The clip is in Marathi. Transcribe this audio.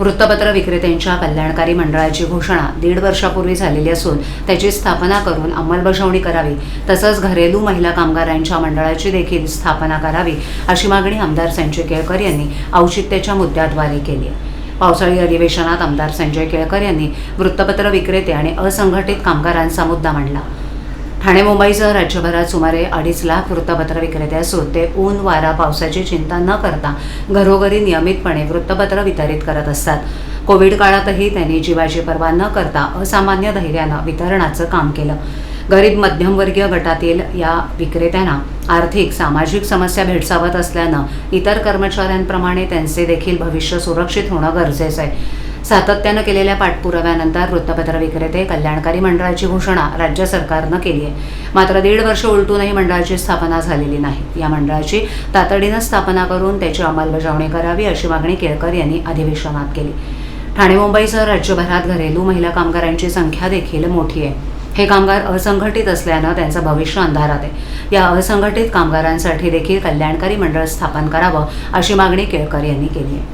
वृत्तपत्र विक्रेत्यांच्या कल्याणकारी मंडळाची घोषणा 1.5 वर्षापूर्वी झालेली असून त्याची स्थापना करून अंमलबजावणी करावी, तसंच घरेलू महिला कामगारांच्या मंडळाची देखील स्थापना करावी अशी मागणी आमदार संजय केळकर यांनी औचित्याच्या मुद्द्याद्वारे केली आहे। पावसाळी अधिवेशनात आमदार संजय केळकर यांनी वृत्तपत्र विक्रेते आणि असंघटित कामगारांचा मुद्दा मांडला। ठाणे मुंबईसह राज्यभरात सुमारे 2.5 लाख वृत्तपत्र विक्रेते असून ते ऊन वारा पावसाची चिंता न करता घरोघरी नियमितपणे वृत्तपत्र वितरित करत असतात। कोविड काळातही त्यांनी जीवाची पर्वा न करता असामान्य धैर्यानं वितरणाचं काम केलं। गरीब मध्यमवर्गीय गटातील या विक्रेत्यांना आर्थिक सामाजिक समस्या भेडसावत असल्यानं इतर कर्मचाऱ्यांप्रमाणे त्यांचे देखील भविष्य सुरक्षित होणं गरजेचं आहे। सातत्यानं केलेल्या पाठपुराव्यानंतर वृत्तपत्र विक्रेते कल्याणकारी मंडळाची घोषणा राज्य सरकारनं केली आहे। मात्र 1.5 वर्ष उलटूनही मंडळाची स्थापना झालेली नाही। या मंडळाची तातडीनं स्थापना करून त्याची अंमलबजावणी करावी अशी मागणी केळकर यांनी अधिवेशनात केली। ठाणे मुंबईसह राज्यभरात घरेलू महिला कामगारांची संख्या देखील मोठी आहे। हे कामगार असंघटित असल्यानं त्यांचं भविष्य अंधारात आहे। या असंघटित कामगारांसाठी देखील कल्याणकारी मंडळ स्थापन करावं अशी मागणी केळकर यांनी केली आहे।